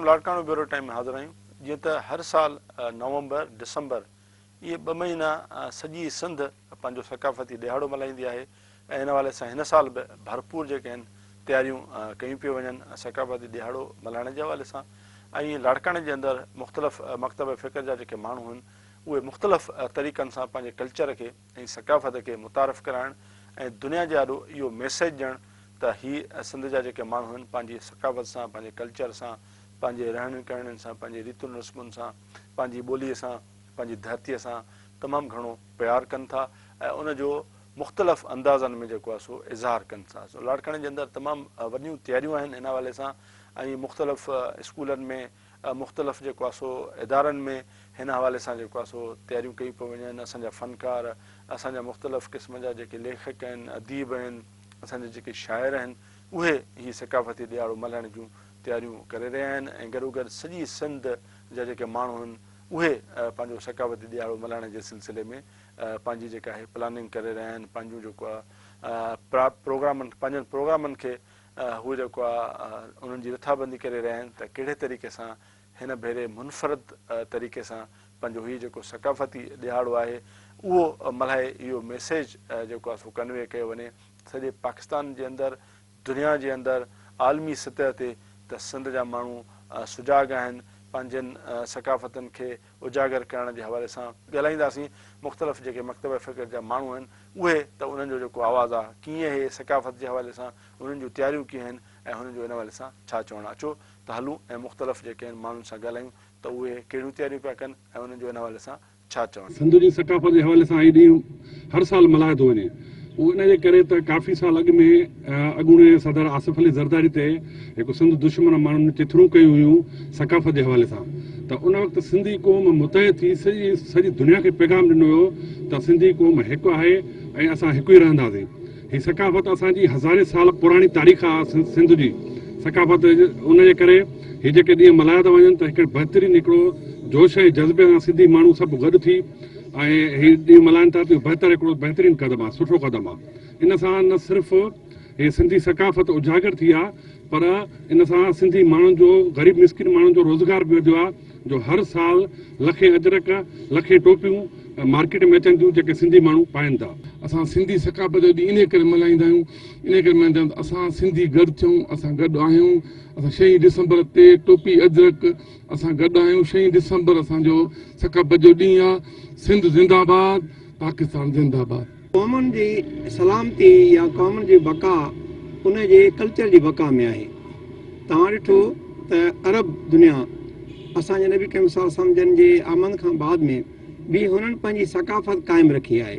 Larkana bureau time में हाज़िर आहियूं। जीअं त हर साल नवंबर डिसंबर इहे 2 महीना सॼी सिंध पंहिंजो सकाफ़ती ॾिहाड़ो मल्हाईंदी आहे ऐं इन हवाले सां हिन साल बि भरपूर जेके आहिनि तयारियूं कयूं पियूं वञनि सकाफ़ती ॾिहाड़ो मल्हाइण जे हवाले सां। ऐं लाड़काणे जे अंदरि मुख़्तलिफ़ मकतब फ़िक्र जा जेके माण्हू आहिनि उहे मुख़्तलिफ़ तरीक़नि सां पंहिंजे कल्चर खे ऐं सकाफ़त खे मुतारिफ़ कराइण ऐं दुनिया जे ॾाढो इहो मैसेज ॾियणु त हीअ सिंध जा जेके माण्हू आहिनि पंहिंजी सकाफ़त सां, पंहिंजे कल्चर सां, पंहिंजे रहण करण सां, पंहिंजे रीतियुनि रस्मुनि सां, पंहिंजी ॿोलीअ सां, पंहिंजी धरतीअ सां तमामु घणो प्यारु कनि था ऐं उनजो मुख़्तलिफ़ अंदाज़नि में जेको आहे सो इज़हार कनि था। सो लाड़काणे जे अंदरि तमामु वॾियूं तयारियूं आहिनि इन हवाले सां ऐं मुख़्तलिफ़ स्कूलनि में मुख़्तलिफ़ जेको आहे सो इदारनि में हिन हवाले सां जेको आहे सो तयारियूं कयूं पियूं वञनि। असांजा फ़नकार, असांजा मुख़्तलिफ़ क़िस्म जा जेके लेखक आहिनि, अदीब आहिनि, असांजा जेके शाइर आहिनि उहे हीअ सकाफ़ती ॾिहाड़ो मल्हाइण जूं तयारियूं करे रहिया आहिनि ऐं गॾोगॾु सॼी सिंध जा जेके माण्हू आहिनि उहे पंहिंजो सकाफ़ती ॾिहाड़ो मल्हाइण जे सिलसिले में पंहिंजी जेका आहे प्लानिंग करे रहिया आहिनि। पंहिंजो जेको आहे प्रोग्रामनि पंहिंजनि प्रोग्रामनि खे उहे जेको आहे उन्हनि जी रिथाबंदी करे रहिया आहिनि त कहिड़े तरीक़े सां हिन भेरे मुनफ़रद तरीक़े सां पंहिंजो हीउ जेको सकाफ़ती ॾिहाड़ो आहे उहो मल्हाए इहो मैसेज जेको आहे सो कन्वे कयो वञे सॼे पाकिस्तान जे अंदरि, दुनिया जे अंदरि, आलमी सतह ते त सिंध जा माण्हू सुजाॻ आहिनि। पंहिंजनि सकाफ़तनि खे उजागर करण जे हवाले सां ॻाल्हाईंदासीं। मुख़्तलिफ़ जेके मकतब फ़िक्र जा माण्हू आहिनि उहे त उन्हनि जो जेको आवाज़ु आहे कीअं इहे सकाफ़त जे हवाले सां उन्हनि जूं तयारियूं कीअं आहिनि ऐं हुननि जो इन हवाले सां छा चवणु। अचो त हलूं ऐं मुख़्तलिफ़ जेके आहिनि माण्हुनि सां ॻाल्हायूं त उहे कहिड़ियूं तयारियूं पिया कनि ऐं उन्हनि जो इन हवाले सां छा चवणु। सिंध जी सकाफ़त जे हवाले सां हीउ ॾींहुं हर साल मल्हायो थो वञे। उहो इन जे करे त काफ़ी साल अॻु में अॻूणे सदर आसिफ़ अली ज़रदारी ते हिकु सिंध दुश्मन माण्हुनि चिथरूं कयूं हुयूं सकाफ़त जे हवाले सां। त उन वक़्तु सिंधी क़ौम मुतहिद थी सॼी दुनिया खे पैगाम ॾिनो हुयो त सिंधी क़ौम हिकु आहे ऐं असां हिकु ई रहंदासीं। हीअ सकाफ़त असांजी हज़ारे साल पुराणी तारीख़ आहे सिंध जी सकाफ़त। उन जे करे हीअ जेके ॾींहं मल्हाया था वञनि त हिकिड़े बहितरीनु हिकिड़ो जोश ऐं जज़्बे सां सिंधी माण्हू सभु गॾु थी ऐं हीअ ॾींहुं मल्हाइनि था त हिकिड़ो बहितरीनु क़दम आहे, सुठो क़दम आहे। इन सां न सिर्फ़ु हीअ सिंधी सकाफ़त उजागर थी आहे पर इन सां सिंधी माण्हुनि जो, ग़रीब मिसकिन माण्हुनि जो रोज़गार बि वधियो आहे जो हर साल लखे अजरक, लखे टोपियूं मार्केट में अचनि थियूं जेके सिंधी माण्हू पाइनि था। असां सिंधी सकाफ़त जो ॾींहुं इन करे मल्हाईंदा आहियूं, इन करे मल्हाईंदा आहियूं त असां सिंधी गॾु थियूं, असां गॾु आहियूं। असां 6 डिसंबर ते टोपी अजरक असां गॾु आहियूं। 6 डिसंबर असांजो सकाफ़त जो ॾींहुं आहे। सिंध ज़िंदाबाद, पाकिस्तान ज़िंदाबाद। क़ौमुनि जी सलामती या क़ौमुनि जी बका उन जे कल्चर जी बका में आहे। तव्हां ॾिठो त अरब दुनिया असांजे नबी करीम सल्लल्लाहु अलैहि वसल्लम जे आमद खां बाद में बि हुननि पंहिंजी सकाफ़त क़ाइमु रखी आहे।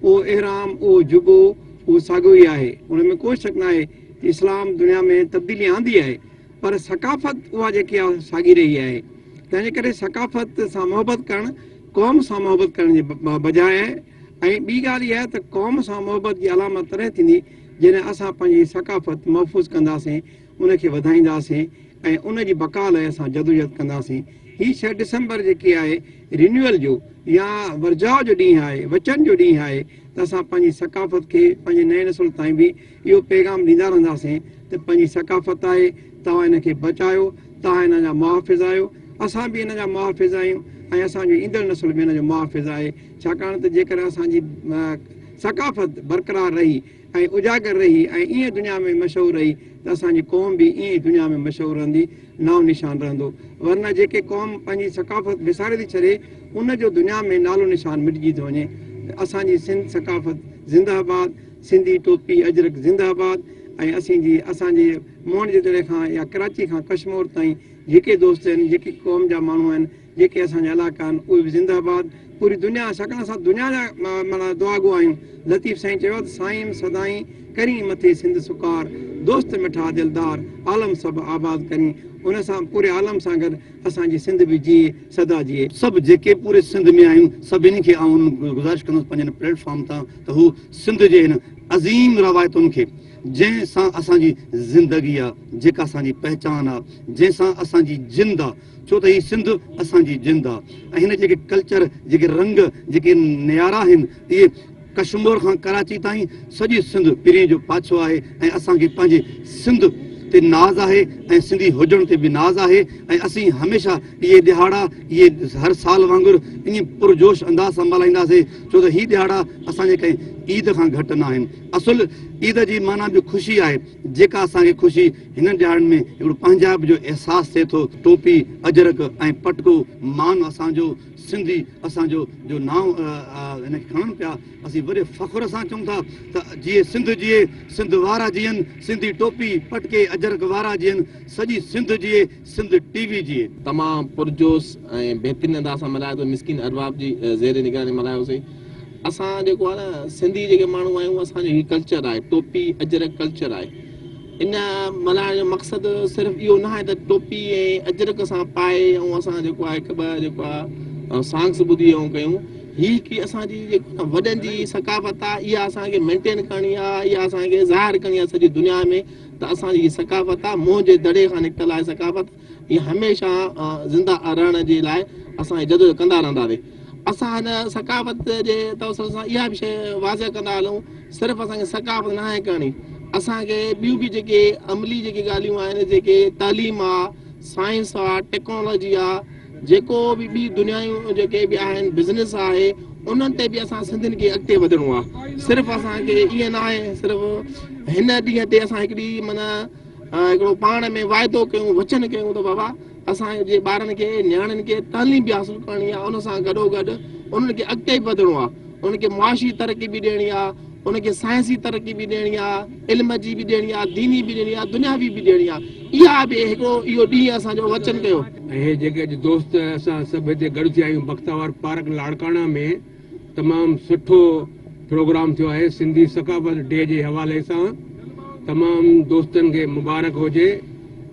उहो इहराम, उहो जुबो, उहो साॻियो ई आहे। उन में कोई शक न आहे कि इस्लाम दुनिया में तब्दीली आंदी आहे पर सकाफ़त उहा जेकी आहे साॻी रही आहे। तंहिंजे करे सकाफ़त सां मोहबत करणु क़ौम सां मोहबत करण जे बजाए आहे। ऐं ॿी ॻाल्हि इहा त क़ौम सां मोहबत जी अलामत तॾहिं थींदी जॾहिं असां पंहिंजी सकाफ़त महफ़ूज़ कंदासीं, उनखे वधाईंदासीं ऐं उन जी बका लाइ असां जदोजहद कंदासीं। हीअ 6 डिसंबर जेकी आहे रिन्यूअल जो या वर्जाउ जो ॾींहुं आहे, वचन जो ॾींहुं आहे त असां पंहिंजी सकाफ़त खे पंहिंजे नए नसुल ताईं बि इहो पैगाम ॾींदा रहंदासीं त पंहिंजी सकाफ़त आहे, तव्हां हिनखे बचायो, तव्हां हिन जा मुहाफ़िज़ आहियो, असां बि हिन जा मुहाफ़िज़ आहियूं ऐं असांजो ईंदड़ नसुल बि हिन जो मुहाफ़िज़ आहे। छाकाणि त जेकर असांजी सकाफ़त बरक़रार रही ऐं उजागर रही ऐं ईअं दुनिया में मशहूरु रही त असांजी क़ौम बि ईअं ई दुनिया में मशहूरु रहंदी, नाव निशान रहंदो। वरना जेके क़ौम पंहिंजी सकाफ़त विसारे थी छॾे उनजो दुनिया में नालो निशान मिटिजी थो वञे। असांजी सिंध सकाफ़त ज़िंदाबाद, सिंधी टोपी अजरक ज़िंदाबाद। ऐं असांजे मोहन जे दड़े खां या कराची खां कश्मीर ताईं जेके दोस्त आहिनि, जेके क़ौम जा माण्हू आहिनि, जेके असांजा इलाइक़ा आहिनि उहे बि ज़िंदाबाद। पूरी दुनिया, छाकाणि असां दुनिया जा माना दुआगो आहियूं। लतीफ़ साईं चयो त साईं सदाई करी मथे सिंध सुकार, दोस्त मिठा दिलदार, आलम सभु आबाद करी। उन सां पूरे आलम सां गॾु असांजी सिंध बि जीए, सदा जीए। सभु जेके पूरे सिंध में आहियूं सभिनी खे आऊं गुज़ारिश कंदुसि पंहिंजे प्लेटफॉर्म तां त हू सिंध जे हिन अज़ीम रवायतुनि खे जंहिंसां असांजी ज़िंदगी आहे, जेका असांजी पहचान आहे, जंहिंसां असांजी जिंद आहे, छो त हीअ सिंध असांजी जिंद आहे। ऐं हिन जेके कल्चर, जेके रंग, जेके नियारा आहिनि, इहे कश्मीर खां कराची ताईं सॼी सिंध पीरीअ जो पाछो आहे ऐं असांखे पंहिंजे सिंध ते नाज़ आहे ऐं सिंधी हुजण ते बि नाज़ आहे ऐं असीं हमेशह इहे ॾिहाड़ा इहे हर साल वांगुरु ईअं पुरजोश अंदाज़ सां मल्हाईंदासीं छो त हीअ ॾिहाड़ा असांजे कंहिं ईद खां घटि न आहिनि। असुलु ईद जी माना बि ख़ुशी आहे जेका असांखे ख़ुशी हिन ॾिहाड़नि में हिकिड़ो पंजाब जो अहसासु थिए थो। टोपी अजरक ऐं पटको मान असांजो सिंधी असांजो जो नाम हिनखे खणनि पिया असीं वॾे फ़ख़्र सां चऊं था त जीअं सिंध जीए सिंध वारा जीअनि सिंधी टोपी पटके अजरक वारा जीअनि सॼी सिंध जीए सिंध टीवी जीए। तमामु पुरजोश ऐं बहितरीन अंदाज़ सां मल्हायो मिसकिन अरबाब जी ज़ेर निगरानी मल्हायोसीं। असां जेको आहे न सिंधी जेके माण्हू आहियूं असांजो हीउ कल्चर आहे टोपी अजरक कल्चर आहे। इन मल्हाइण जो मक़सदु सिर्फ़ु इहो न आहे त टोपी ऐं अजरक सां पाए ऐं असां जेको आहे हिकु ॿ जेको आहे सॉन्ग्स ॿुधी ऐं कयूं। हीअ हिकिड़ी असांजी जेको वॾनि जी सकाफ़त आहे इहा असांखे मेंटेन करणी आहे इहा असांखे ज़ाहिर करणी आहे सॼी दुनिया में त असांजी हीअ सकाफ़त आहे मुंहं जे दड़े खां निकितल आहे सकाफ़त। हीअ हमेशह ज़िंदा रहण जे लाइ असां जदोजहद कंदा रहंदासीं। असां हिन सकाफ़त जे तवसर सां इहा बि शइ वाज़ह कंदा हलूं सिर्फ़ु असांखे सकाफ़त न आहे करणी असांखे ॿियूं बि जेके अमली जेके ॻाल्हियूं आहिनि जेके तालीम आहे साइंस आहे टेक्नोलॉजी आहे जेको बि ॿी दुनियाऊं जेके बि आहिनि बिज़नेस आहे उन्हनि ते बि असां सिंधियुनि खे अॻिते वधिणो आहे। सिर्फ़ु असांखे ईअं न आहे सिर्फ़ु हिन ॾींहं ते असां हिकिड़ी माना हिकिड़ो पाण में वाइदो कयूं वचन कयूं त बाबा असांजे ॿारनि खे नियाणियुनि खे तालीम बि हासिलु करणी आहे उन सां गॾोगॾु उन्हनि खे अॻिते बि वधिणो आहे उनखे मुआशी तरक़ी बि ॾियणी आहे उनखे साइंसी तरक़ी बि ॾियणी आहे इल्म जी बि ॾियणी आहे दीनी बि ॾियणी आहे दुनियावी बि ॾियणी आहे। इहा बि हिकिड़ो इहो ॾींहुं असांजो वचन कयो। ऐं हे जेके अॼु दोस्त असां सभु हिते गॾु थिया आहियूं बख्तावर पार्क लाड़काना में तमामु सुठो प्रोग्राम थियो आहे सिंधी सकाफ़त डे जे हवाले सां तमामु दोस्तनि खे मुबारक हुजे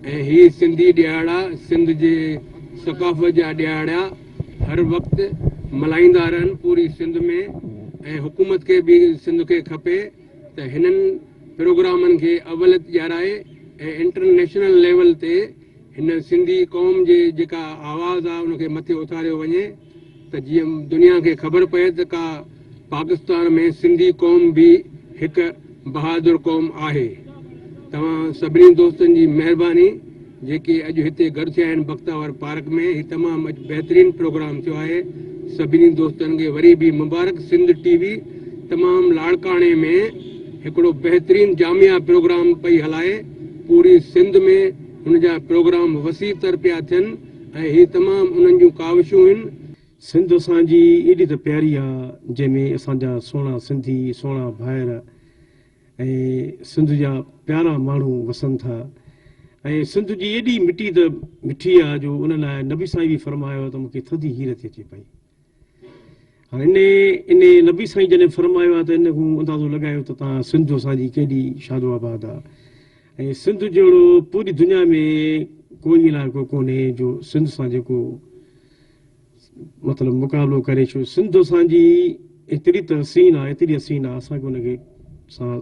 ऐं हीअ सिंधी ॾियारा सिंध जे सकाफ़त जा ॾियारा हर वक़्तु मल्हाईंदा रहनि पूरी सिंध में ऐं हुकूमत खे बि सिंध खे खपे त हिननि प्रोग्रामनि खे अवलियत ॾियाराए ऐं इंटरनेशनल लेवल ते हिन सिंधी क़ौम जे जेका आवाज़ आहे उनखे मथे उथारियो वञे त जीअं दुनिया खे ख़बर पए त का पाकिस्तान में सिंधी क़ौम बि हिकु बहादुर क़ौम आहे। तव्हां सभिनी दोस्तनि जी महिरबानी जेके अॼु हिते गॾु थिया आहिनि बख्तावर पार्क में हीउ तमामु अॼु बहितरीनु प्रोग्राम थियो आहे। सभिनी दोस्तनि खे वरी बि मुबारक। सिंध टीवी तमामु लाड़काणे में हिकिड़ो बहितरीनु जामिया प्रोग्राम पई हलाए पूरी सिंध में हुन जा प्रोग्राम वसी तर पिया थियनि ऐं हीअ तमामु उन्हनि जूं काविशूं आहिनि। सिंध असांजी एॾी त प्यारी आहे जंहिंमें असांजा सुहिणा सिंधी सुहिणा भाइर ऐं सिंध जा प्यारा माण्हू वसनि था ऐं सिंध जी एॾी मिटी त मिठी आहे जो उन लाइ नबी साईं बि फरमायो त मूंखे थधी हीर थी अचे पई। हाणे इन नबी साईं जॾहिं फरमायो आहे त इन खां अंदाज़ो लॻायो त तव्हां सिंध असांजी केॾी शादो आबाद आहे ऐं सिंध जहिड़ो पूरी दुनिया में कोई इलाइक़ो कोन्हे जो सिंध सां जेको मतिलबु मुक़ाबिलो करे छो। सिंध असांजी एतिरी त हसीन आहे एतिरी हसीन आहे असांखे उनखे सां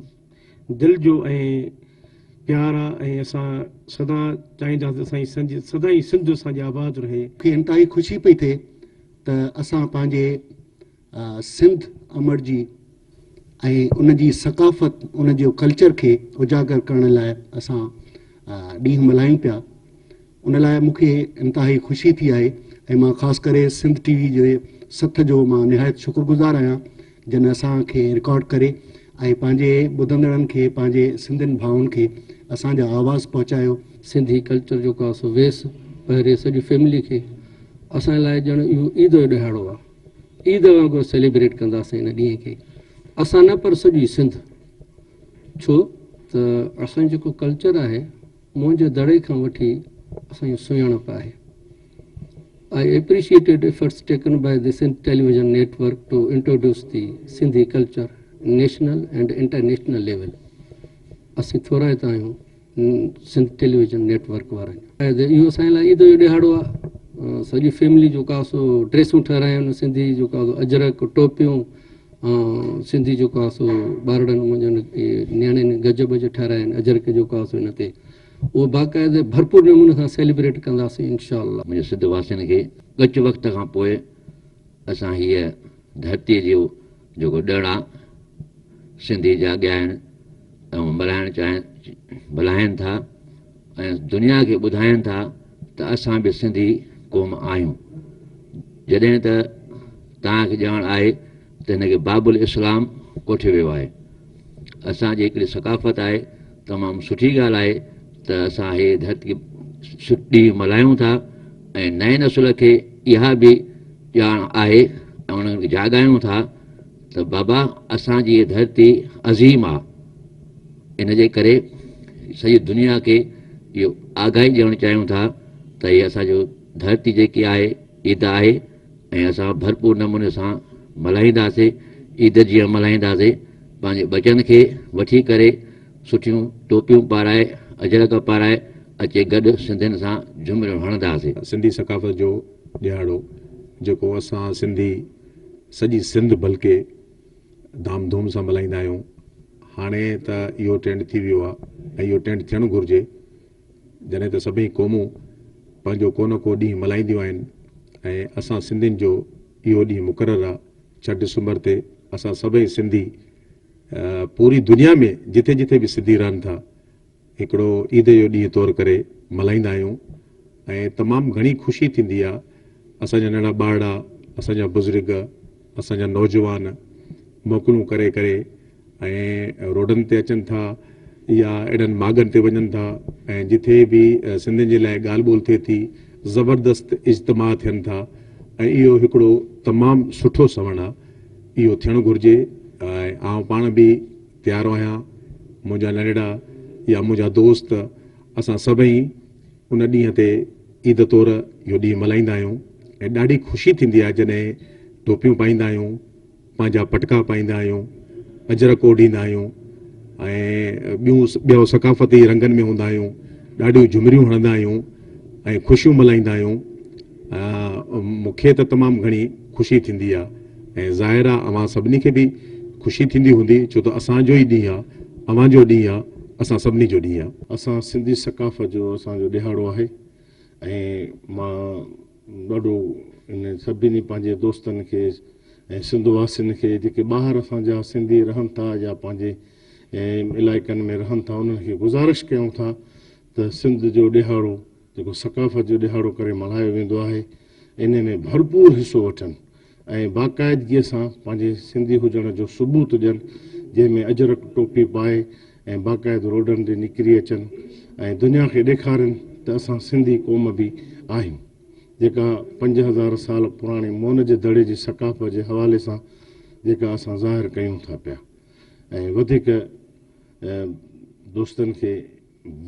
दिलि जो ऐं प्यारु आहे ऐं असां सदा चाहींदासीं असांजी सदा ई सिंध असांजी आबाद रहे। मूंखे इंतिहाई ख़ुशी पई थिए त असां पंहिंजे सिंध अमर जी ऐं उनजी सकाफ़त उन जो कल्चर खे उजागर करण लाइ असां ॾींहुं मल्हायूं पिया। उन लाइ मूंखे इंतिहाई ख़ुशी थी आहे ऐं मां ख़ासि करे सिंध टीवी जे सथ जो मां निहायत शुक्रगुज़ार आहियां जिन असांखे रिकॉर्ड करे ऐं पंहिंजे ॿुधंदड़नि खे पंहिंजे सिंधियुनि भाउनि खे असांजा आवाज़ पहुचायो। सिंधी कल्चर जेको आहे सो वेस पहिरें सॼी फैमिली खे असांजे लाइ ॼण इहो ईद जो ॾिहाड़ो आहे। ईद वांगुरु सेलिब्रेट कंदासीं हिन ॾींहं खे असां न पर सॼी सिंध छो त असांजो जेको कल्चर आहे मुंहं जे दड़े खां वठी असांजो सुञाणप आहे। I appreciated efforts taken by the Sindh television network to introduce the Sindhi culture national and international level. असीं थोरा हितां आहियूं सिंध टेलीविजन नेटवर्क वारनि इहो असांजे लाइ ईद जो ॾिहाड़ो आहे। सॼी फैमिली जेका आहे सो ड्रेसूं ठारायूं सिंधी जेको आहे अजरक टोपियूं सिंधी जेको आहे सो ॿारड़नि मुंहिंजनि नियाणियुनि गज बज ठाराइनि अजरक जेको आहे सो हिन ते उहो बाक़ाइदे भरपूर नमूने सां सेलिब्रेट कंदासीं इनशा अल्लाह। मुंहिंजे सिंध वासियुनि खे कुझु वक़्त खां पोइ असां हीअ धरतीअ जो जेको ॾिणु आहे सिंधी जा ॻाइण ऐं मल्हाइण मल्हाइनि था ऐं दुनिया खे ॿुधाइनि था त असां बि सिंधी क़ौम आहियूं। जॾहिं त तव्हांखे ॼाण आहे त हिनखे बाबुल इस्लाम कोठे वियो आहे। असांजी हिकिड़ी सकाफ़त आहे, तमामु सुठी ॻाल्हि आहे त असां इहे धरती ॾींहुं मल्हायूं था ऐं नए नसुल खे इहा बि ॼाण आहे ऐं उन्हनि खे जाॻायूं था त बाबा असांजी इहा धरती अज़ीम आहे। इन जे करे सॼी दुनिया खे इहो आगाही ॾियणु चाहियूं था त हीअ असांजो धरती जेकी आहे ईद आहे ऐं असां भरपूर नमूने सां मल्हाईंदासीं। ईद जीअं मल्हाईंदासीं, पंहिंजे बचनि खे वठी करे सुठियूं टोपियूं पाराए, अजरक पाराए अचे गॾु सिंधियुनि सां झुमिरियूं हणंदासीं। सिंधी सकाफ़त जो ॾियारो जेको असां सिंधी सॼी सिंध बल्कि धाम धूम सां मल्हाईंदा आहियूं। हाणे त इहो ट्रेंड थी वियो आहे ऐं इहो ट्रेंड थियणु घुरिजे, जॾहिं त सभई क़ौमूं पंहिंजो को न को ॾींहुं मल्हाईंदियूं आहिनि ऐं असां सिंधियुनि जो इहो ॾींहुं मुक़ररु आहे 6 डिसंबर ते। असां सभई सिंधी पूरी दुनिया में जिथे जिथे बि सिंधी रहनि था हिकिड़ो ईद जो ॾींहुं तौर करे मल्हाईंदा आहियूं ऐं तमामु घणी ख़ुशी थींदी आहे। असांजा नंढा ॿारड़ा, असांजा बुज़ुर्ग, असांजा नौजवान मोकलूं करे करे ऐं रोडनि ते अचनि था या अहिड़नि माॻनि ते वञनि था ऐं जिथे बि सिंधियुनि जे लाइ ॻाल्हि ॿोल थिए थी ज़बरदस्त इज्तिमा थियनि था ऐं इहो हिकिड़ो तमामु सुठो सवण आहे। इहो थियणु घुरिजे ऐं आउं पाण बि तयारु आहियां, मुंहिंजा नंढड़ा या मुंहिंजा दोस्त, असां सभई उन ॾींहं ते ईद तौरु इहो ॾींहुं मल्हाईंदा आहियूं ऐं ॾाढी ख़ुशी थींदी आहे जॾहिं टोपियूं पाईंदा आहियूं, पंहिंजा पटका पाईंदा आहियूं, अजरक ओढ़ींदा आहियूं ऐं ॿियो सकाफ़ती रंगनि में हूंदा आहियूं, ॾाढियूं झुमिरियूं हणंदा आहियूं ऐं ख़ुशियूं मल्हाईंदा आहियूं। मूंखे त तमामु घणी ख़ुशी थींदी आहे ऐं ज़ाहिर आहे अवां सभिनी खे बि ख़ुशी थींदी हूंदी, छो त असांजो ई ॾींहुं आहे, अवांजो ॾींहुं आहे, असां सभिनी जो ॾींहुं आहे। असां सिंधी सकाफ़त जो असांजो ॾिहाड़ो आहे ऐं मां ॾाढो इन सभिनी पंहिंजे दोस्तनि खे ऐं सिंधवासियुनि खे जेके ॿाहिरि असांजा सिंधी रहनि था या पंहिंजे इलाइक़नि में रहनि था उन्हनि खे गुज़ारिश कयूं था त सिंध जो ॾिहाड़ो जेको सकाफ़त जो ॾिहाड़ो करे मल्हायो वेंदो आहे इन में भरपूर हिसो वठनि ऐं बाक़ाइदगीअ सां पंहिंजे सिंधी हुजण जो सबूत ॾियनि, जंहिंमें अजरक टोपी पाए ऐं बाक़ाइदो रोडनि ते निकिरी अचनि ऐं दुनिया खे ॾेखारनि त असां सिंधी क़ौम बि आहियूं, जेका 5000 साल पुराणे मोन जे दड़े जी सकाफ़त जे हवाले सां जेका असां ज़ाहिर कयूं था पिया। ऐं वधीक दोस्तनि खे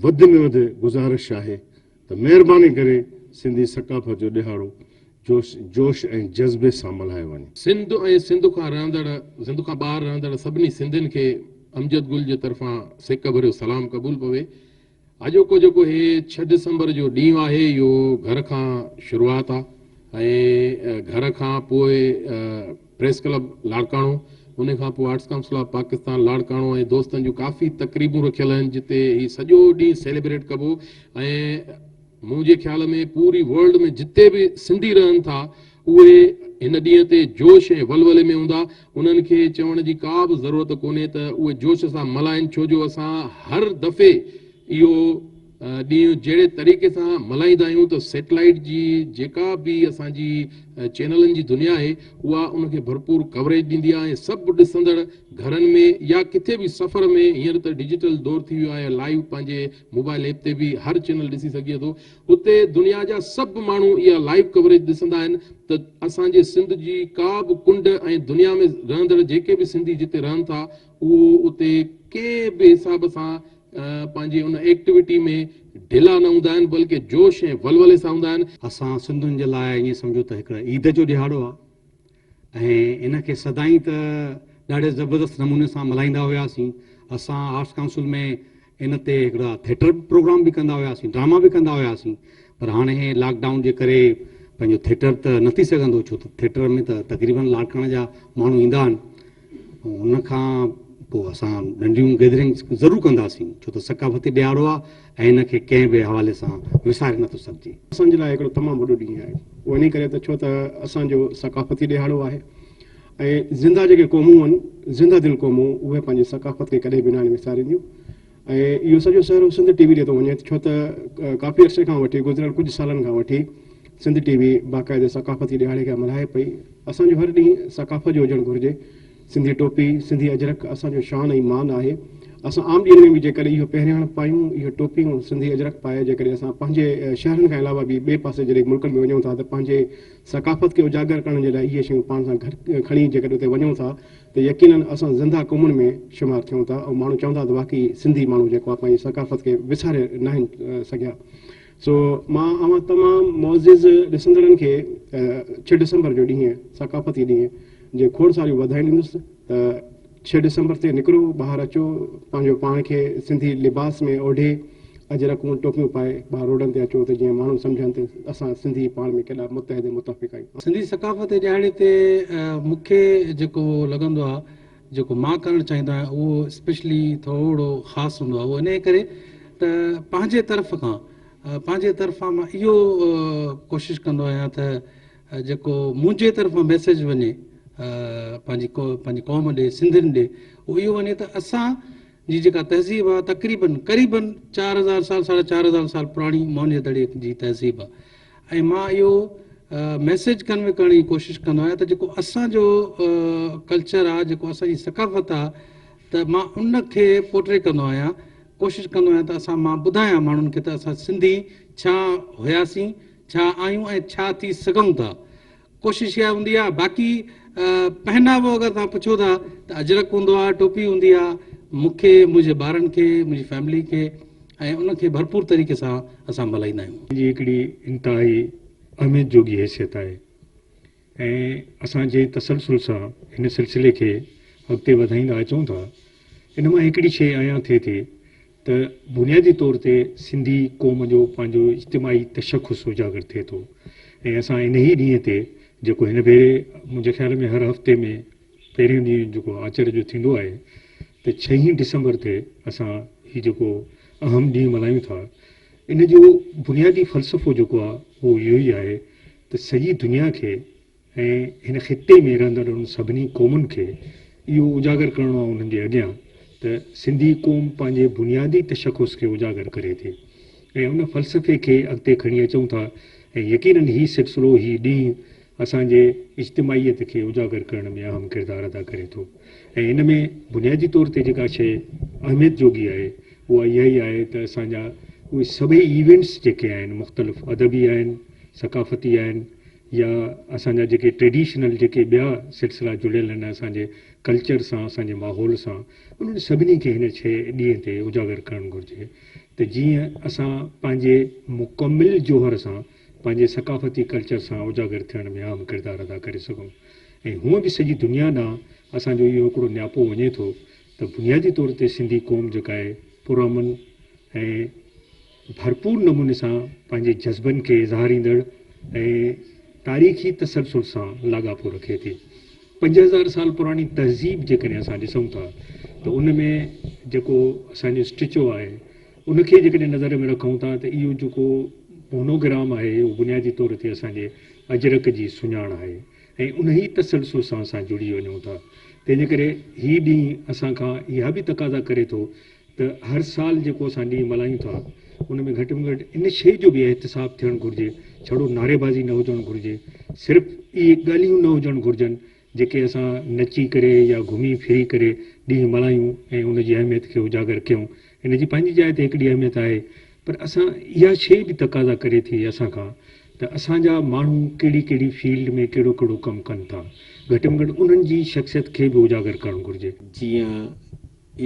वधि में वधि गुज़ारिश आहे त महिरबानी करे सिंधी सकाफ़त जो ॾिहाड़ो जोश ऐं जज़्बे सां मल्हायो वञे। सिंध ऐं सिंध खां ॿाहिरि रहंदड़ सभिनी सिंधियुनि खे अमजद गुल जे तरफ़ां सेक भरियो सलाम क़बूल पवे। अॼोको जेको हे 6 डिसंबर जो ॾींहुं आहे इहो घर खां शुरूआत आहे ऐं घर खां पोइ प्रेस क्लब लाड़काणो, उन खां पोइ arts council of Pakistan Larkana ऐं दोस्तनि जूं काफ़ी तक़रीबूं रखियल आहिनि जिते हीउ सॼो ॾींहुं सेलिब्रेट कबो ऐं मुंहिंजे ख़्याल में पूरी वर्ल्ड में जिते बि सिंधी रहनि था उहे हिन ॾींहं ते जोश ऐं वलवले में हूंदा। उन्हनि खे चवण जी का बि ज़रूरत कोन्हे त उहे जोश सां मल्हाइनि, छो जो असां हर दफ़े इहो ॾींहुं जहिड़े तरीक़े सां मल्हाईंदा आहियूं त सैटेलाइट जी जेका बि असांजी चैनलनि जी दुनिया आहे उहा उनखे भरपूर कवरेज ॾींदी आहे ऐं सभु ॾिसंदड़ घरनि में या किथे बि सफ़र में, हींअर त डिजिटल दौर थी वियो आहे, लाइव पंहिंजे मोबाइल ऐप ते बि हर चैनल ॾिसी सघे थो, उते दुनिया जा सभु माण्हू इहा लाइव कवरेज ॾिसंदा आहिनि त असांजे सिंध जी का बि कुंड ऐं दुनिया में रहंदड़ जेके बि सिंधी जिते रहनि था उहो उते कंहिं बि हिसाब सां पंहिंजी उन एक्टिविटी में ढिला न हूंदा आहिनि, बल्कि जोश ऐं वलवले सां हूंदा आहिनि। असां सिंधियुनि जे लाइ ईअं सम्झो त हिकिड़ा ईद जो ॾिहाड़ो आहे ऐं इनखे सदाईं त ॾाढे ज़बरदस्त नमूने सां मल्हाईंदा हुआसीं। असां आर्ट्स काउंसिल में इन ते हिकिड़ा थिएटर प्रोग्राम बि कंदा हुआसीं, ड्रामा बि कंदा हुआसीं, पर हाणे लॉकडाउन जे करे पंहिंजो थिएटर त न थी सघंदो, छो त थिएटर में त तक़रीबन लाड़काणे जा माण्हू ईंदा आहिनि। उनखां पोइ असां नंढियूं गैदरिंग्स ज़रूरु कंदासीं, छो त सकाफ़ती ॾियारो आहे ऐं हिनखे कंहिं बि हवाले सां विसारे नथो सघिजे। असांजे लाइ हिकिड़ो तमामु वॾो ॾींहुं आहे उहो इन करे त छो त असांजो सकाफ़ती ॾिहाड़ो आहे ऐं ज़िंदा जेके क़ौमूं आहिनि, ज़िंदा दिलि क़ौमूं, उहे पंहिंजी सकाफ़त खे कॾहिं बि न विसारींदियूं ऐं इहो सॼो सहरो सिंध टीवी ते थो वञे, छो त काफ़ी अर्से खां वठी गुज़िरियल कुझु सालनि खां वठी सिंध टीवी बाक़ाइदे सकाफ़ती ॾियारे खे मल्हाए पई। असांजो हर ॾींहुं सकाफ़त जो हुजणु घुरिजे। सिंधी टोपी, सिंधी अजरक असांजो शान ऐं मान आहे। असां आम ॾींहंनि में बि जेकॾहिं इहो पहिरियां पायूं, इहो टोपियूं सिंधी अजरक पाए जेकॾहिं असां पंहिंजे शहरनि खां अलावा बि ॿिए पासे जॾहिं मुल्कनि में वञूं था त पंहिंजे सकाफ़त खे उजागर करण जे लाइ इहे शयूं पाण सां खणी जेकॾहिं उते वञूं था त यकीननि असां ज़िंदा क़ौमुनि में शुमारु थियूं था ऐं माण्हू चवंदा त वाक़ई सिंधी माण्हू जेको आहे पंहिंजी सकाफ़त खे विसारे न आहिनि सघिया। सो मां तमामु मोज़िज़ ॾिसंदड़नि खे 6 डिसंबर जो ॾींहुं सकाफ़ती ॾींहुं जे खोड़ सारियूं वाधायूं ॾींदुसि त 6 डिसंबर ते निकिरो, ॿाहिरि अचो, पंहिंजो पाण खे सिंधी लिबास में ओढ़े, अजरकूं टोपियूं पाए ॿाहिरि रोडनि ते अचो त जीअं माण्हू सम्झनि त असां सिंधी पाण में केॾा मुतहद मुतफ़िक़ आहियूं। सिंधी सकाफ़त जे ॾियारे ते मूंखे जेको लॻंदो आहे, जेको मां करणु चाहींदो आहियां उहो स्पेशली थोरो ख़ासि हूंदो आहे। उहो इन करे त पंहिंजे तरफ़ां मां इहो कोशिशि कंदो आहियां त जेको मुंहिंजे तरफ़ां मैसेज वञे पंहिंजी क़ौम ॾे, सिंधियुनि ॾे, उहो इहो वञे त असांजी जेका तहज़ीब आहे क़रीबन 4000 साल 4500 साल पुराणी मौर्य दड़े जी तहज़ीब आहे। ऐं मां इहो मैसेज कन्वे करण जी कोशिशि कंदो आहियां त जेको असांजो कल्चर आहे, जेको असांजी सकाफ़त आहे, त मां उनखे पोर्ट्रे कंदो आहियां, कोशिशि कंदो आहियां त मां ॿुधायां माण्हुनि खे त असां सिंधी छा हुयासीं, छा आहियूं ऐं छा थी सघूं था। कोशिशि इहा हूंदी आहे। बाक़ी पहनावो अगरि तव्हां पुछो था त अजरक हूंदो आहे, टोपी हूंदी आहे, मूंखे, मुंहिंजे ॿारनि खे, मुंहिंजी फैमिली खे, ऐं उनखे भरपूर तरीक़े सां असां मल्हाईंदा आहियूं। जी हिकिड़ी इंतिहाई अहमियत जोगी हैसियत आहे ऐं असांजे तसलसल सां हिन सिलसिले खे अॻिते वधाईंदा अचूं था। इन मां हिकिड़ी शइ आया थिए थी त बुनियादी तौर ते सिंधी क़ौम जो पंहिंजो इज्तिमाही तशख़ुस उजागर थिए थो ऐं असां इन ई ॾींहं ते जेको हिन भेरे मुंहिंजे ख़्याल में हर हफ़्ते में पहिरियों ॾींहुं जेको आचर जो थींदो आहे त 6 डिसंबर ते असां हीउ जेको अहम ॾींहुं मल्हायूं था। इन जो बुनियादी फ़लसफ़ो जेको आहे उहो इहो ई आहे त सॼी दुनिया खे ऐं हिन ख़िते में रहंदड़ उन सभिनी क़ौमुनि खे इहो उजागर करिणो आहे उन्हनि जे अॻियां त सिंधी क़ौम पंहिंजे बुनियादी तशख़ुस खे उजागर करे थी ऐं उन फ़लसफ़े खे अॻिते खणी अचूं था। ऐं यकीननि हीउ सिलसिलो, हीउ ॾींहुं असांजे इज्तिमाहीत खे उजागर करण में अहम किरदारु अदा करे थो। ऐं इन में बुनियादी तौर ते जेका शइ अहमियत जोगी आहे उहा इहा ई आहे त असांजा उहे सभई इवेंट्स जेके आहिनि, मुख़्तलिफ़ अदबी आहिनि, सकाफ़ती आहिनि, या असांजा जेके ट्रेडिशनल जेके ॿिया सिलसिला जुड़ियल आहिनि असांजे कल्चर सां, असांजे माहौल सां, उन्हनि सभिनी खे हिन ॾींहं ते उजागर करणु घुरिजे त जीअं असां पंहिंजे मुकमिल जोहर सां, पंहिंजे सकाफ़ती कल्चर सां उजागर थियण में अहम किरदारु अदा करे सघूं। ऐं हूअं बि सॼी दुनिया ॾांहुं असांजो इहो हिकिड़ो नियापो वञे थो त बुनियादी तौर ते सिंधी क़ौम जेका आहे पुरअमन ऐं भरपूर नमूने सां पंहिंजे जज़्बनि खे इज़हारींदड़ ऐं तारीख़ी तसलसल सां लाॻापो रखे थी। 5000 साल पुराणी तहज़ीब जेकॾहिं असां ॾिसूं था त उन में जेको असांजो स्टिचो आहे उनखे जेकॾहिं नज़र में रखूं था त इहो जेको मोनोग्राम आहे उहो बुनियादी तौर ते असांजे अजरक जी सुञाण आहे ऐं उन ई तसलसल सां असां जुड़ी वञूं था। तंहिंजे करे हीउ ॾींहुं असांखां इहा बि तक़ाज़ा करे थो त हर साल जेको असां ॾींहुं मल्हायूं था उन में घटि में घटि इन शइ जो बि एहतिसाब थियणु घुरिजे, छड़ो नारेबाज़ी न हुजणु घुरिजे, सिर्फ़ु इहे ॻाल्हियूं न हुजणु घुरिजनि जेके असां नची करे या घुमी फिरी करे ॾींहुं मल्हायूं ऐं उनजी अहमियत खे उजागर कयूं। इन जी पंहिंजी जाइ ते हिकिड़ी अहमियत आहे, पर असां इहा शइ बि तक़ाज़ा करे थी असांखां त असांजा माण्हू कहिड़ी कहिड़ी फील्ड में कहिड़ो कहिड़ो कमु कनि था, घटि में घटि उन्हनि जी शख़्सियत खे बि उजागर करणु घुरिजे। जीअं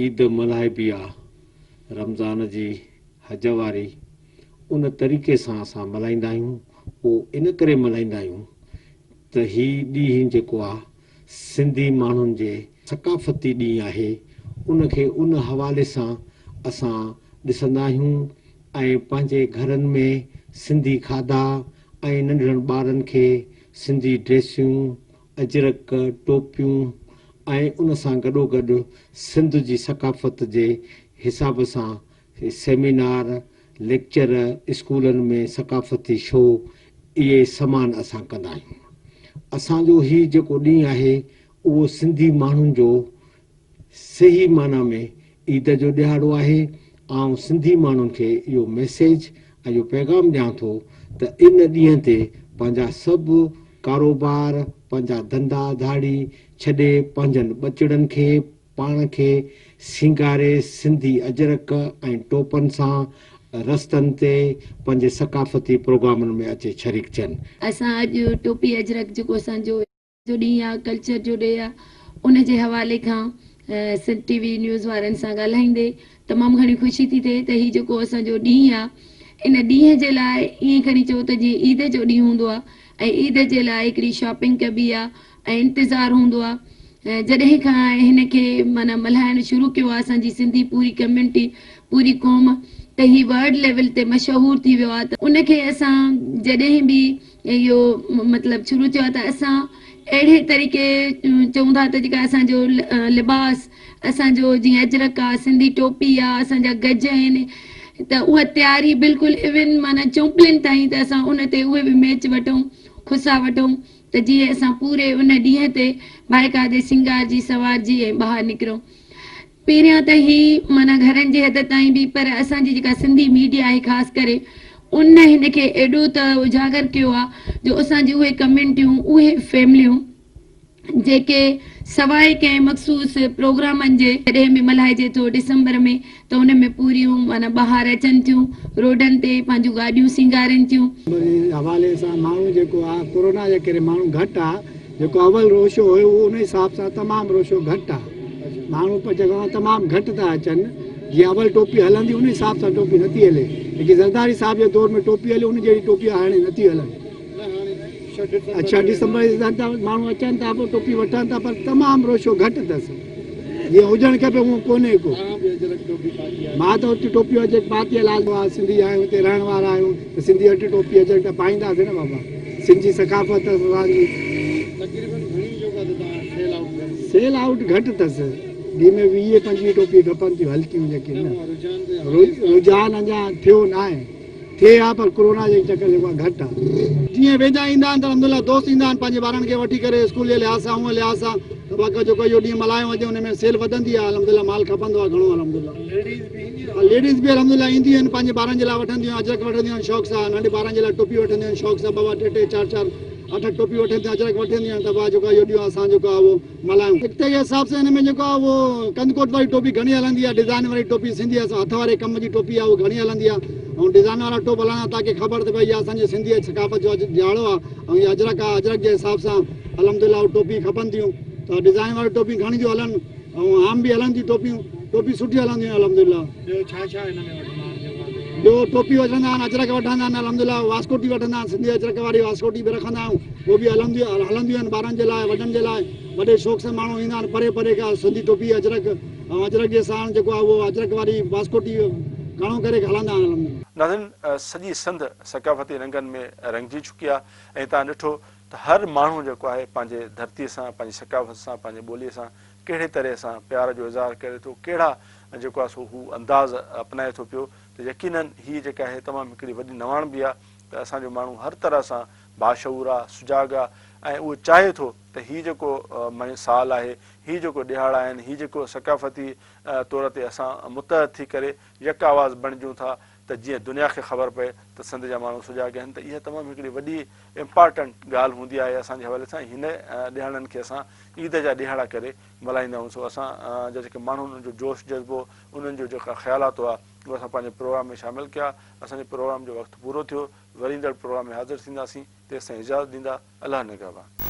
ईद मल्हाइबी आहे, रमज़ान जी हज वारी, उन तरीक़े सां असां मल्हाईंदा आहियूं। उहो इन करे मल्हाईंदा आहियूं त हीउ ॾींहुं जेको आहे सिंधी माण्हुनि जे सकाफ़ती ॾींहुं आहे, उनखे उन हवाले सां असां ॾिसंदा आहियूं ऐं पंहिंजे घरनि में सिंधी खाधा ऐं नंढड़नि ॿारनि खे सिंधी ड्रेसियूं, अजरक, टोपियूं ऐं उन सां गॾोगॾु सिंध जी सकाफ़त जे हिसाब सां सेमिनार, लेक्चर, स्कूलनि में सकाफ़ती शो, इहे समान असां कंदा आहियूं। असांजो हीउ जेको ॾींहुं आहे उहो सिंधी माण्हुनि जो सही माना में ईद जो ॾिहाड़ो आहे आउं सिंधी माण्हुनि खे इहो मैसेज ऐं इहो पैगाम ॾियां थो त इन ॾींहं ते पंहिंजा सभु कारोबार पंहिंजा धंधा धाड़ी छॾे पंहिंजनि ॿचिड़नि खे पाण खे सिंगारे सिंधी अजरक ऐं टोपनि सां रस्तनि ते पंहिंजे सकाफ़ती प्रोग्रामनि में अचे शरीक थियनि। असां अॼु टोपी अजरक जेको असांजो ॾींहुं आहे कल्चर जो डे आहे उन जे हवाले खां सिंध टीवी न्यूज़ वारनि सां ॻाल्हाईंदे तमामु घणी ख़ुशी थी थिए त हीउ जेको असांजो ॾींहुं आहे इन ॾींहं जे लाइ ईअं खणी चओ त जीअं ईद जो ॾींहुं हूंदो आहे ऐं ईद जे लाइ हिकिड़ी शॉपिंग कबी आहे ऐं इंतज़ारु हूंदो आहे जॾहिं खां हिन खे माना मल्हाइणु शुरू कयो आहे असांजी सिंधी पूरी कम्यूनिटी पूरी क़ौम त हीउ वर्ल्ड लेवल ते मशहूरु थी वियो आहे त उनखे असां जॾहिं बि इहो मतिलबु शुरू थियो आहे त असां अहिड़े तरीक़े चऊं था त जेका असांजो लिबास असांजो जीअं अजरक आहे सिंधी टोपी आहे असांजा गज आहिनि त उहा तयारी बिल्कुलु इवन माना चौंपलनि ताईं त असां उन ते उहे बि मैच वठूं खुसा वठूं त जीअं असां पूरे उन ॾींहं ते बाइकादे सिंगार जी सवार जी ऐं ॿाहिरि निकिरूं। पहिरियां त ही माना घरनि जे हद ताईं बि पर असांजी जेका सिंधी मीडिया आहे ख़ासि करे उन हिन खे एॾो त उजागर कयो आहे जो असांजी उहे कम्यूनिटियूं उहे फैमिलियूं जेके सवाइ कंहिं मख़सूस प्रोग्रामनि जे जॾहिं बि मल्हाइजे थो डिसंबर में त उन में पूरियूं माना ॿाहिरि अचनि थियूं रोडनि ते पंहिंजूं गाॾियूं सिंगारनि थियूं। हवाले सां माण्हू जेको आहे कोरोना जे करे माण्हू घटि आहे जेको अवल रोशो हुयो उन हिसाब सां तमामु रोशो घटि आहे माण्हू पर जॻह तमामु घटि था अचनि जीअं अवल टोपी हलंदी उन हिसाब सां टोपी नथी हले लेकिन ज़रदारी साहिब जे दौर में टोपी हले उन जहिड़ी टोपी हाणे नथी हलनि। अच्छा डिसंबर माण्हू अचनि था पोइ टोपी वठनि था पर तमामु रोशो घटि अथसि जीअं हुजणु खपे उहो कोन्हे को। मां त हुते टोपी अजरक पाती आहे सिंधी आहियूं हुते रहण वारा आहियूं त सिंधी हट टोपी अजरक त पाईंदासीं न बाबा सिंधी सकाफ़त असांजी। सेल आउट घटि अथसि ॾींहं में 20-25 टोपी खपनि थियूं हल्कियूं जेके न रुझान अञा थियो न आहे थिए आहे पर कोरोना जे चकर जेको आहे घटि आहे। जीअं वेंदा ईंदा आहिनि त अलहमदिल्ला दोस्त ईंदा आहिनि पंहिंजे ॿारनि खे वठी करे स्कूल जे लिहाज़ सां हूअं लिहाज़ सां त बाक़ी जेको इहो ॾींहुं मल्हायो वञे हुन में सेल वधंदी आहे अलहमदिल्ला माल खपंदो आहे घणो अलहमदिल्ला। लेडीज़ बि अलहमदिल्ला ईंदियूं आहिनि पंहिंजे ॿारनि जे लाइ वठंदियूं आहिनि अजरक वठंदियूं आहिनि शौक़ सां नंढे ॿारनि जे लाइ टोपी वठंदियूं आहिनि शौक़ सां 2-2, 3-3, 4-4, 8 टोपी वठनि थियूं अजरक वठंदियूं आहिनि त भाउ जेको इहो ॾींहुं असां जेको आहे उहो मल्हायूं। हिते जे हिसाब सां हिन में जेको आहे उहो कंदकोट वारी टोपी घणी हलंदी आहे डिज़ाइन वारी टोपी सिंधी हथ वारे कम जी टोपी आहे उहा घणी हलंदी आहे ऐं डिज़ाइन वारा टोप हलंदा तव्हांखे ख़बर त भई इहा असांजे सिंधी सकाफ़त जो दिहाड़ो आहे ऐं इहा अजरक आहे अजरक जे हिसाब सां अलहमदिल्ला टोपी खपनि थियूं त डिज़ाइन वारी टोपी घणी थियूं हलनि ऐं आम बि हलनि थियूं टोपियूं टोपी सुठी हलंदियूं आहिनि अलहमदिल्ला। ॿियो छा हिन में वठंदा आहिनि ॿियो टोपी वठंदा आहिनि अजरक वठंदा आहिनि अलहमदिल्ला वास्कोटी वठंदा आहिनि सिंधी अजरक वारी वास्कोटी बि रखंदा आहियूं उहो बि हलंदियूं आहिनि ॿारनि जे लाइ वॾनि जे लाइ वॾे शौक़ सां माण्हू ईंदा आहिनि परे परे खां सिंधी टोपी अजरक ऐं अजरक जे साण जेको आहे उहो अजरक वारी वास्कोटी घणो करे हलंदा आहिनि। नाज़रीन सॼी सिंध सकाफ़ती रंगनि में रंगजी चुकी आहे ऐं तव्हां ॾिठो त हर माण्हू जेको आहे पंहिंजे धरतीअ सां पंहिंजी सकाफ़त सां पंहिंजे ॿोलीअ सां कहिड़े तरह सां प्यार जो इज़हार करे थो कहिड़ा जेको आहे सो हू अंदाज़ अपनाए थो पियो त यकीनन हीअ जेका आहे तमामु हिकिड़ी वॾी नवाण बि आहे त असांजो माण्हू हर तरह सां बाशऊर आहे सुजाग आहे ऐं उहो चाहे थो त हीअ जेको साल आहे हीअ जेको ॾिहाड़ा आहिनि हीअ जेको सकाफ़ती तौर ते असां मुतहद थी करे यक आवाज़ बणिजूं था त जीअं दुनिया खे ख़बर पए त सिंध जा माण्हू सुजाग आहिनि त इहा तमामु हिकिड़ी वॾी इम्पॉर्टेंट ॻाल्हि हूंदी आहे असांजे हवाले सां हिन ॾिहाड़नि खे असां ईद जा ॾिहाड़ा करे मल्हाईंदा आहियूं। सो असां जा जेके माण्हुनि जो जोश जज़्बो उन्हनि जो जेका ख़्यालात हुआ उहे असां पंहिंजे प्रोग्राम में शामिलु कया। असांजे प्रोग्राम जो वक़्तु पूरो थियो वरी ईंदड़ प्रोग्राम में हाज़िर थींदासीं तेसिताईं इजाज़त ॾींदा अलाह निगहबान।